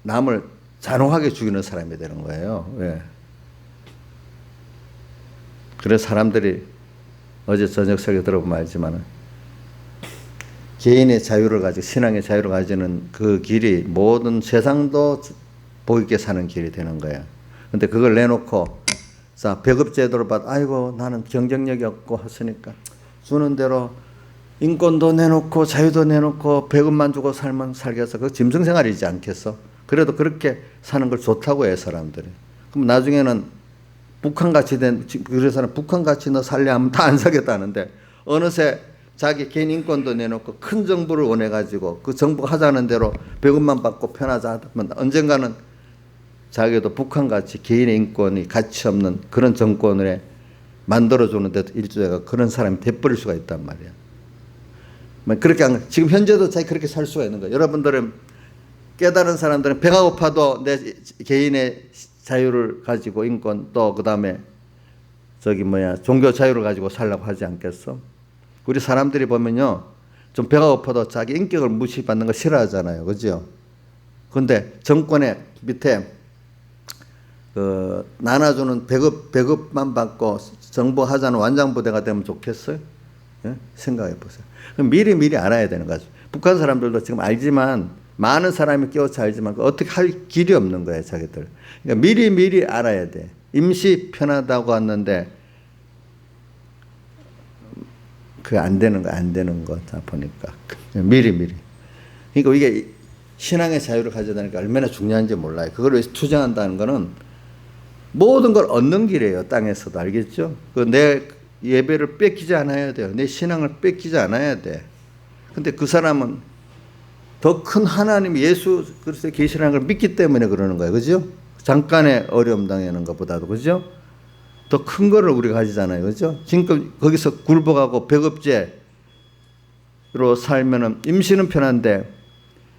남을 잔혹하게 죽이는 사람이 되는 거예요. 왜? 그래서 사람들이 어제 저녁 설교 들어보면 알지만 개인의 자유를 가지고 신앙의 자유를 가지는 그 길이 모든 세상도 복 있게 사는 길이 되는 거야. 근데 그걸 내놓고 배급제도를 받아 아이고 나는 경쟁력이 없고 했으니까 주는 대로 인권도 내놓고 자유도 내놓고 배급만 주고 살겠어. 그거 짐승생활이지 않겠어? 그래도 그렇게 사는 걸 좋다고 해 사람들이. 그럼 나중에는 북한같이 그래서는 북한같이 너 살래 하면 다 안 사겠다는데 어느새 자기 개인 인권도 내놓고 큰 정부를 원해가지고 그 정부가 하자는 대로 배급만 받고 편하자 하면 언젠가는 자기도 북한같이 개인의 인권이 가치 없는 그런 정권을 만들어주는 데도 일조자가 그런 사람이 돼버릴 수가 있단 말이야. 그렇게 지금 현재도 자기 그렇게 살 수가 있는 거야. 여러분들은 깨달은 사람들은 배가 고파도 내 개인의 자유를 가지고 인권 또 그다음에 종교 자유를 가지고 살라고 하지 않겠어? 우리 사람들이 보면요. 좀 배가 고파도 자기 인격을 무시받는 거 싫어하잖아요. 그죠? 근데 정권의 밑에 나눠주는 배급만 받고 정부하자는 완장부대가 되면 좋겠어요? 예? 생각해 보세요. 그럼 미리 알아야 되는 거죠. 북한 사람들도 지금 알지만 많은 사람이 깨우쳐 알지만 어떻게 할 길이 없는 거예요, 자기들. 그러니까 미리 알아야 돼. 임시 편하다고 왔는데 그게 안 되는 거다 보니까 미리. 그러니까 이게 신앙의 자유를 가져다니까 얼마나 중요한지 몰라요. 그걸 위해서 투쟁한다는 거는 모든 걸 얻는 길이에요. 땅에서도 알겠죠? 내 예배를 뺏기지 않아야 돼요. 내 신앙을 뺏기지 않아야 돼. 근데 그 사람은 더 큰 하나님 예수 그리스도의 계시라는 걸 믿기 때문에 그러는 거예요. 그죠? 잠깐의 어려움 당하는 것보다도 그죠? 더 큰 거를 우리가 가지잖아요. 그죠? 지금 거기서 굴복하고 배급제로 살면은 임시는 편한데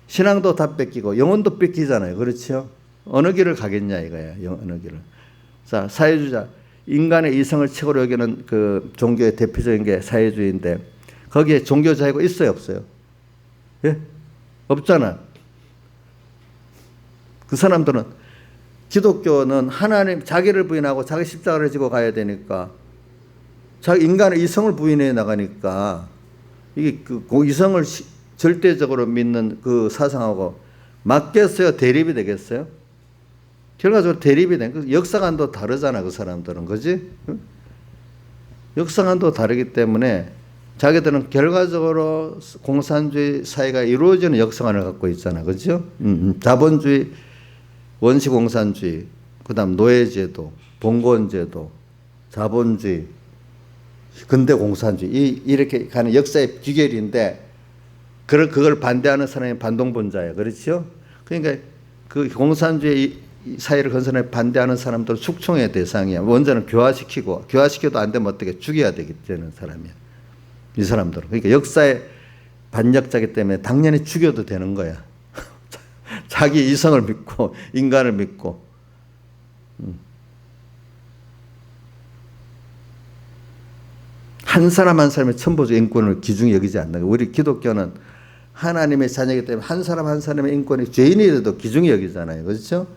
신앙도 다 뺏기고 영혼도 뺏기잖아요. 그렇죠? 어느 길을 가겠냐 이거예요. 어느 길을. 자, 사회주의자. 인간의 이성을 최고로 여기는 그 종교의 대표적인 게 사회주의인데 거기에 종교 자유가 있어요, 없어요? 예? 없잖아. 그 사람들은 기독교는 하나님 자기를 부인하고 자기 십자가를 지고 가야 되니까 자기 인간의 이성을 부인해 나가니까 이게 그 이성을 절대적으로 믿는 그 사상하고 맞겠어요? 대립이 되겠어요? 결과적으로 대립이 된 역사관도 다르잖아, 그 사람들은. 그지? 역사관도 다르기 때문에 자기들은 결과적으로 공산주의 사회가 이루어지는 역사관을 갖고 있잖아. 그죠? 자본주의, 원시공산주의, 그 다음 노예제도, 봉건제도, 자본주의, 근대공산주의, 이렇게 가는 역사의 비결인데, 그걸 반대하는 사람이 반동분자예요. 그렇죠? 그러니까 그 공산주의 사회를 건설에 반대하는 사람들은 숙청의 대상이야. 원자는 교화시켜도 안 되면 어떻게 죽여야 되는 사람이야. 이 사람들은. 그러니까 역사의 반역자기 때문에 당연히 죽여도 되는 거야. 자기 이성을 믿고 인간을 믿고. 한 사람 한 사람의 천부적 인권을 기중히 여기지 않는 거예요. 우리 기독교는 하나님의 자녀이기 때문에 한 사람 한 사람의 인권이 죄인이라도 기중히 여기잖아요. 그렇죠?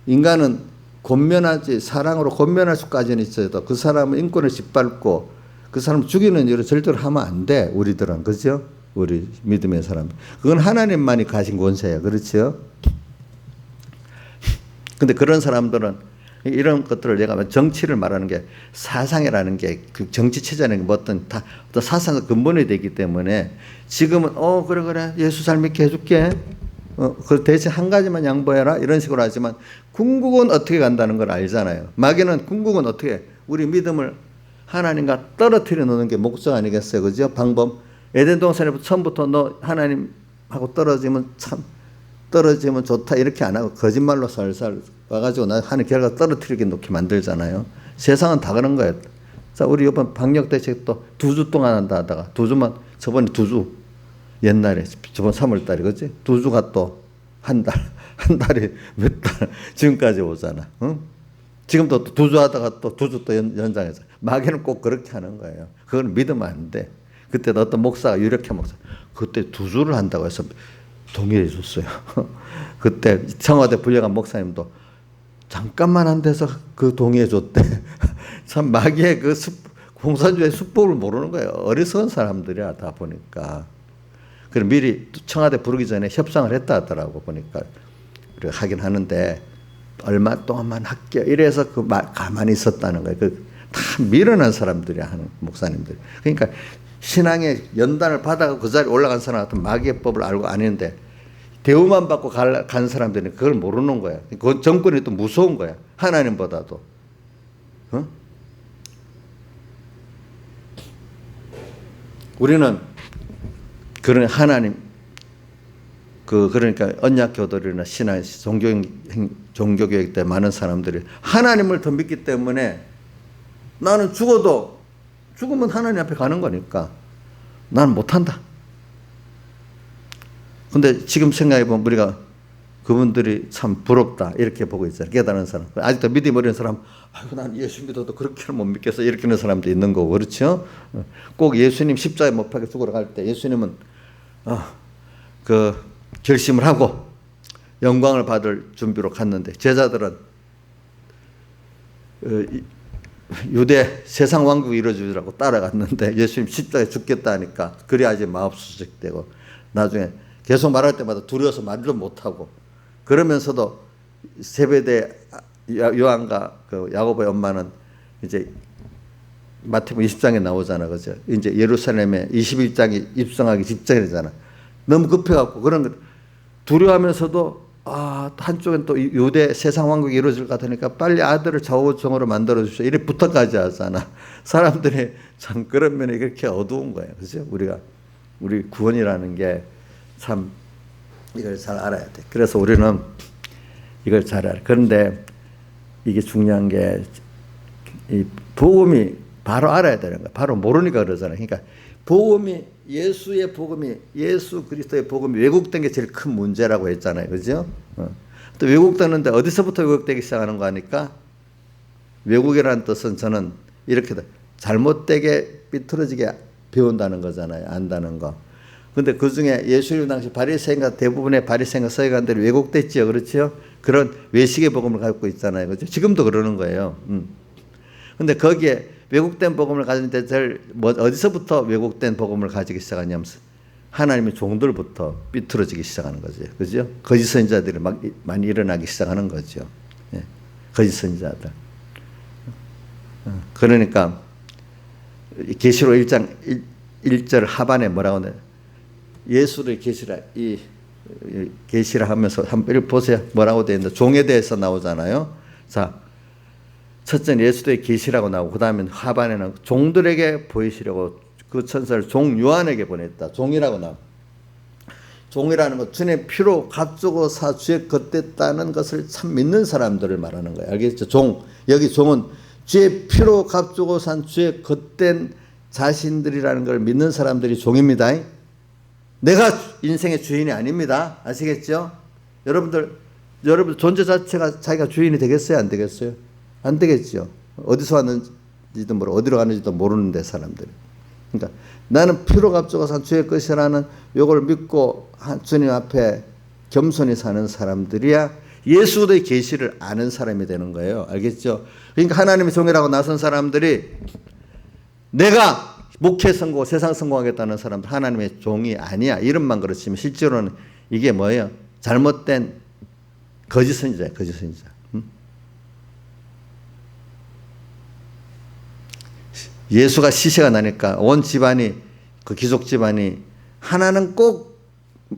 인간은 권면하지 사랑으로 권면할 수까지는 있어도 그 사람의 인권을 짓밟고 그 사람을 죽이는 일을 절대로 하면 안 돼. 우리들은. 그렇죠? 우리 믿음의 사람. 그건 하나님만이 가진 권세예요. 그렇죠? 근데 그런 사람들은 이런 것들을 내가 정치를 말하는 게 사상이라는 게 그 정치 체제라는 게 어떤 사상의 근본이 되기 때문에 지금은 그래 예수 잘 믿게 해줄게. 그 대신 한 가지만 양보해라 이런 식으로 하지만 궁극은 어떻게 간다는 걸 알잖아요. 마귀는 궁극은 어떻게 우리 믿음을 하나님과 떨어뜨려 놓는 게 목적 아니겠어요. 그죠? 방법. 에덴 동산에서 처음부터 너 하나님하고 떨어지면 좋다 이렇게 안 하고 거짓말로 살살 와가지고 나 하는 결과 떨어뜨리게 놓게 만들잖아요. 세상은 다 그런 거예요. 자, 우리 이번 방역 대책도 2주 동안 한다 하다가 저번에 2주 옛날에 저번 3월 달에 그렇지? 2주가 또 한 달이 몇 달 지금까지 오잖아. 응? 지금도 2주 하다가 또 2주 또 연장해서 마귀는 꼭 그렇게 하는 거예요. 그건 믿으면 안 돼. 그때 어떤 목사가 유력해 목사 그때 2주를 한다고 해서 동의해 줬어요. 그때 청와대 불려간 목사님도 잠깐만 한 데서 그 동의해 줬대. 참 마귀의 그 공산주의 수법을 모르는 거예요. 어리석은 사람들이야 다 보니까. 그럼 미리 청와대 부르기 전에 협상을 했다 하더라고 보니까. 우리가 하긴 하는데 얼마 동안만 할게요. 이래서 가만히 있었다는 거예요. 다 미련한 사람들이야 하는 목사님들. 그러니까 신앙의 연단을 받아가 그 자리에 올라간 사람 같은 마귀의 법을 알고 아는데 대우만 받고 간 사람들은 그걸 모르는 거야. 그 정권이 또 무서운 거야. 하나님보다도. 우리는 그런 하나님, 그러니까 언약교들이나 신앙, 종교교육 때 많은 사람들이 하나님을 더 믿기 때문에 나는 죽으면 하나님 앞에 가는 거니까 나는 못한다. 근데 지금 생각해보면 우리가 그분들이 참 부럽다 이렇게 보고 있어요. 깨달은 사람. 아직도 믿음 어린 사람 아이고 난 예수 믿어도 그렇게는 못 믿겠어 이렇게 하는 사람도 있는 거고 그렇죠. 꼭 예수님 십자가에 못 박혀 죽으러 갈 때 예수님은 그 결심을 하고 영광을 받을 준비로 갔는데 제자들은 유대 세상 왕국이 이루어지라고 따라갔는데 예수님 십자가에 죽겠다 하니까 그래야지 마음수색되고 나중에 계속 말할 때마다 두려워서 말도 못하고, 그러면서도 세베대 요한과 그 야고보의 엄마는 이제 마태복음 20장에 나오잖아, 그죠? 이제 예루살렘에 21장이 입성하기 직전이잖아. 너무 급해갖고 그런 거 두려워하면서도 한쪽은 또 유대 세상 왕국이 이루어질 것 같으니까 빨리 아들을 좌우종으로 만들어 주십시오. 이렇게 부탁까지 하잖아. 사람들이 참 그런 면이 그렇게 어두운 거예요, 그죠? 우리 구원이라는 게 참 이걸 잘 알아야 돼. 그래서 우리는 이걸 잘 알아. 그런데 이게 중요한 게 이 복음이 바로 알아야 되는 거야. 바로 모르니까 그러잖아요. 그러니까 복음이, 예수의 복음이, 예수 그리스도의 복음이 왜곡된 게 제일 큰 문제라고 했잖아요, 그죠? 또 왜곡되는데 어디서부터 왜곡되기 시작하는 거 아니까? 왜곡이라는 뜻은 저는 이렇게 잘못되게 삐뚤어지게 배운다는 거잖아요, 안다는 거. 근데 그 중에 예수님 당시 바리새인과 대부분의 바리새인과 서기관들이 왜곡됐지요, 그렇죠? 그런 외식의 복음을 갖고 있잖아요, 그죠? 지금도 그러는 거예요. 근데 거기에 왜곡된 복음을 가지는데 어디서부터 왜곡된 복음을 가지기 시작하냐면 하나님의 종들부터 삐뚤어지기 시작하는 거죠, 그죠? 거짓 선지자들이 막 많이 일어나기 시작하는 거죠. 예. 거짓 선지자들. 그러니까 계시록 1장 1절 하반에 뭐라고 하나요? 예수를 계시라 하면서 한번 보세요. 뭐라고 되어 있는데 종에 대해서 나오잖아요. 자, 첫째는 예수의 계시라고 나오고, 그 다음에 하반에는 종들에게 보이시려고 그 천사를 종 요한에게 보냈다. 종이라고 나와. 종이라는 것, 주의 피로 값주고 사 주의 겉됐다는 것을 참 믿는 사람들을 말하는 거예요. 알겠죠? 종. 여기 종은 주의 피로 값주고 산 주의 겉된 자신들이라는 걸 믿는 사람들이 종입니다. 내가 인생의 주인이 아닙니다. 아시겠죠? 여러분들 존재 자체가 자기가 주인이 되겠어요? 안 되겠어요? 안 되겠죠. 어디서 왔는지도 모르고 어디로 가는지도 모르는데 사람들이. 그러니까 나는 피로 값주고 산 주의 것이라는 요걸 믿고 주님 앞에 겸손히 사는 사람들이야 예수의 계시를 아는 사람이 되는 거예요. 알겠죠? 그러니까 하나님의 종이라고 나선 사람들이 내가 목회 성공, 세상 성공하겠다는 사람들 하나님의 종이 아니야. 이름만 그렇지만 실제로는 이게 뭐예요? 잘못된 거짓 선지자예요. 거짓 선지자. 예수가 시시가 나니까 온 집안이, 그 귀족 집안이 하나는 꼭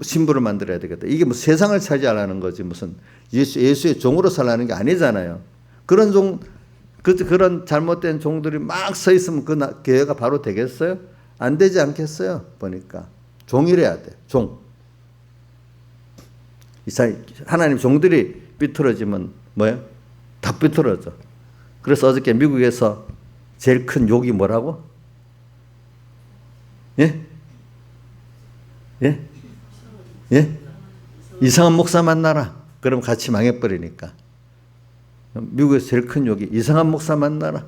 신부를 만들어야 되겠다. 이게 뭐 세상을 차지하려는 거지 무슨 예수의 종으로 살라는 게 아니잖아요. 그런 잘못된 종들이 막 서 있으면 그 교회가 바로 되겠어요? 안 되지 않겠어요? 보니까 종이래야 돼. 종. 하나님 종들이 삐뚤어지면 뭐예요? 다 삐뚤어져. 그래서 어저께 미국에서 제일 큰 욕이 뭐라고? 예? 예? 예? 이상한 목사 만나라. 그럼 같이 망해버리니까. 미국에서 제일 큰 욕이 이상한 목사 만나라.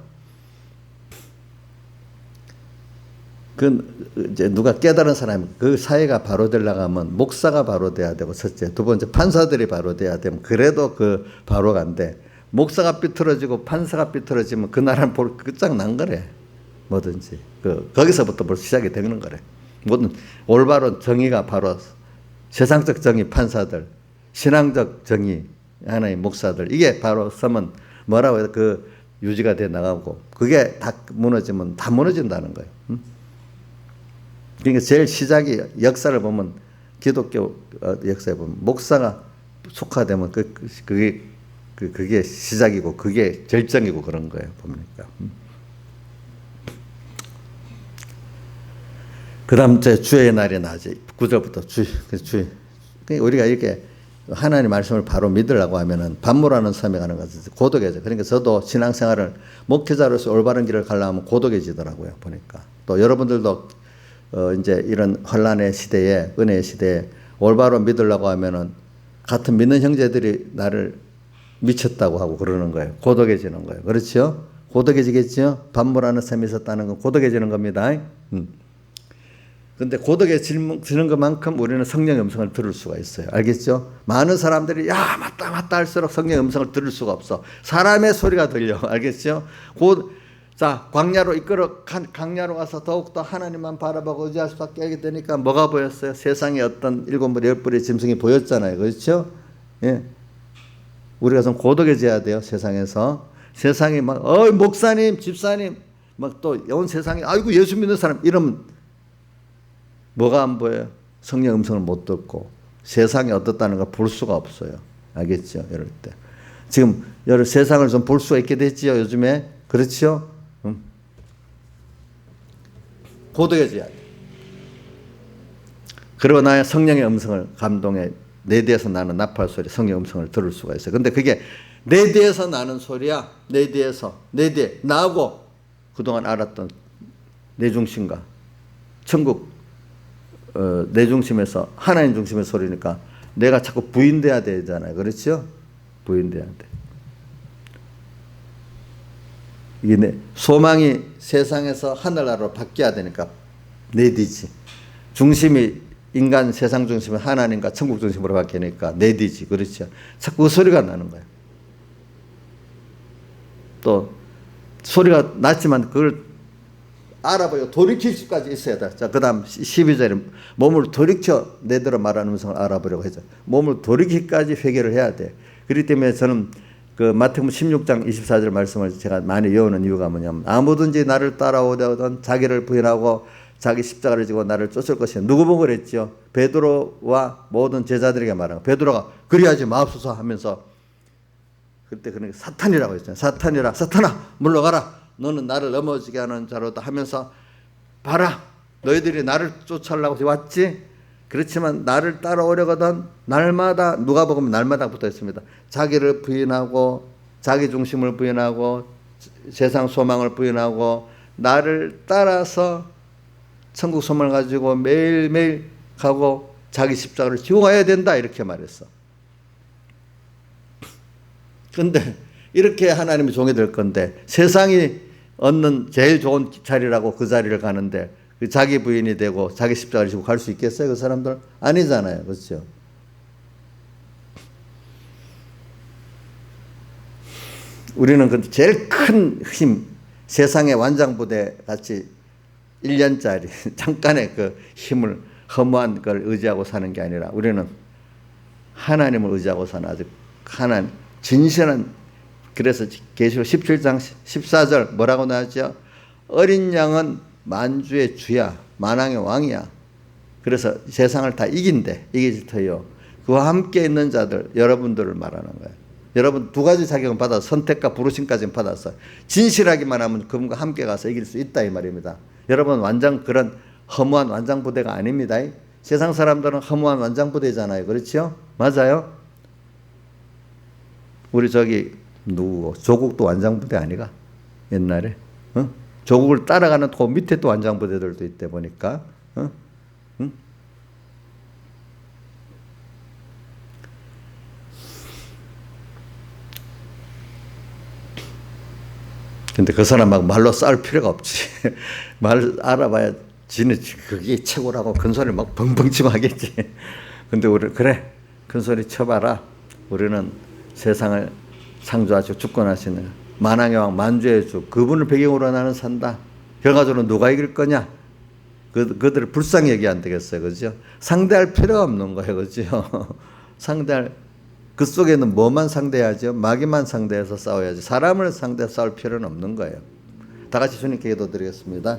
이제 누가 깨달은 사람이 그 사회가 바로 되려고 하면 목사가 바로 돼야 되고, 첫째. 두 번째, 판사들이 바로 돼야 되면 그래도 그 바로가 안 돼. 목사가 삐뚤어지고 판사가 삐뚤어지면 그 나라는 끝장난 거래. 뭐든지. 거기서부터 벌써 시작이 되는 거래. 모든 올바른 정의가 바로 세상적 정의 판사들, 신앙적 정의 하나의 목사들, 이게 바로 서면 뭐라고 해서 그 유지가 돼 나가고, 그게 다 무너지면 다 무너진다는 거예요. 그러니까 제일 시작이 역사를 보면 기독교 역사에 보면 목사가 속화되면 그게 시작이고 그게 절정이고 그런 거예요. 보니까. 그 다음 주의 날이 나지. 9절부터 주. 그러니까 우리가 이렇게 하나님 말씀을 바로 믿으려고 하면은 반모라는 섬에 가는 것은 고독해져. 그러니까 저도 신앙생활을 목회자로서 올바른 길을 가려면 고독해지더라고요. 보니까. 또 여러분들도 이제 이런 환란의 시대에, 은혜의 시대에 올바로 믿으려고 하면은 같은 믿는 형제들이 나를 미쳤다고 하고 그러는 거예요. 고독해지는 거예요. 그렇죠? 고독해지겠죠? 반모라는 섬에 있었다는 건 고독해지는 겁니다. 근데 고독해지는 것만큼 우리는 성령의 음성을 들을 수가 있어요. 알겠죠? 많은 사람들이 야 맞다 할수록 성령의 음성을 들을 수가 없어. 사람의 소리가 들려. 알겠죠? 자, 광야로 가서 더욱더 하나님만 바라보고 의지할 수밖에 없게 되니까 뭐가 보였어요? 세상에 어떤 7무리 10무리 짐승이 보였잖아요. 그렇죠? 예. 우리가 좀 고독해져야 돼요. 세상에서. 세상이 막 목사님 집사님 막 또 온 세상에 아이고 예수 믿는 사람 이러면 뭐가 안 보여요? 성령 음성을 못 듣고 세상이 어떻다는 걸 볼 수가 없어요. 알겠죠? 이럴 때 지금 여러 세상을 좀 볼 수가 있게 됐지요. 요즘에. 그렇죠? 고독해져야 돼. 그러고 나야 성령의 음성을 감동에 내 뒤에서 나는 나팔 소리 성령 음성을 들을 수가 있어요. 근데 그게 내 뒤에서 나는 소리야. 내 뒤에 나하고 그동안 알았던 내 중심과 천국 내 중심에서 하나님 중심의 소리니까 내가 자꾸 부인돼야 되잖아요. 그렇죠? 부인돼야 돼. 이게 내 소망이 세상에서 하늘나라로 바뀌어야 되니까 내 뒤지. 중심이 인간 세상 중심이 하나님과 천국 중심으로 바뀌니까 내 뒤지. 그렇죠? 자꾸 그 소리가 나는 거예요. 또 소리가 났지만 그걸 알아봐요. 돌이킬 수까지 있어야 돼. 자, 그 다음 12절에 몸을 돌이켜 내대로 말하는 음성을 알아보려고 하죠. 몸을 돌이키기까지 회개를 해야 돼. 그렇기 때문에 저는 그 마태복음 16장 24절 말씀을 제가 많이 외우는 이유가 뭐냐면 아무든지 나를 따라오려던 자기를 부인하고 자기 십자가를 지고 나를 쫓을 것이야. 누구 보고 그랬죠? 베드로와 모든 제자들에게 말하고 베드로가 그리하지 마옵소서 하면서 그때 그러니까 사탄이라고 했잖아요. 사탄아 물러가라. 너는 나를 넘어지게 하는 자로다 하면서 봐라. 너희들이 나를 쫓아오려고 왔지? 그렇지만 나를 따라오려거든 날마다 누가복음 날마다 붙어 있습니다. 자기를 부인하고 자기 중심을 부인하고 세상 소망을 부인하고 나를 따라서 천국 소망을 가지고 매일매일 가고 자기 십자가를 지고 가야 된다 이렇게 말했어. 근데 이렇게 하나님의 종이 될 건데 세상이 얻는 제일 좋은 자리라고 그 자리를 가는데 자기 부인이 되고 자기 십자가를 지고 갈 수 있겠어요? 그 사람들? 아니잖아요. 그렇죠? 우리는 그 제일 큰 힘, 세상의 완장부대 같이 1년짜리 잠깐의 그 힘을 허무한 걸 의지하고 사는 게 아니라 우리는 하나님을 의지하고 사는 아주 하나님 진실한. 그래서 계시록 17장 14절 뭐라고 나왔죠? 어린 양은 만주의 주야 만왕의 왕이야. 그래서 세상을 다 이길 터요. 그와 함께 있는 자들 여러분들을 말하는 거예요. 여러분 두 가지 자격은 받아서 선택과 부르심까지는 받았어요. 진실하기만 하면 그분과 함께 가서 이길 수 있다 이 말입니다. 여러분 그런 허무한 완장부대가 아닙니다. 세상 사람들은 허무한 완장부대잖아요. 그렇죠? 맞아요? 우리 조국도 완장부대 아니가? 옛날에? 조국을 따라가는 그 밑에 또 완장부대들도 있다 보니까. 응? 근데 그 사람하고 말로 싸울 필요가 없지. 말 알아봐야 지는 그게 최고라고 큰소리 막 벙벙 치면 하겠지. 근데 우리 그래 큰소리 쳐봐라. 우리는 세상을 창조하시고 주권하시는 만왕의 왕 만주의 주 그분을 배경으로 나는 산다. 결과적으로 누가 이길 거냐? 그들을 불쌍히 얘기 안 되겠어요. 그죠? 상대할 필요가 없는 거예요. 그죠? 그 속에는 뭐만 상대해야죠? 마귀만 상대해서 싸워야지. 사람을 상대해서 싸울 필요는 없는 거예요. 다 같이 주님께 기도드리겠습니다.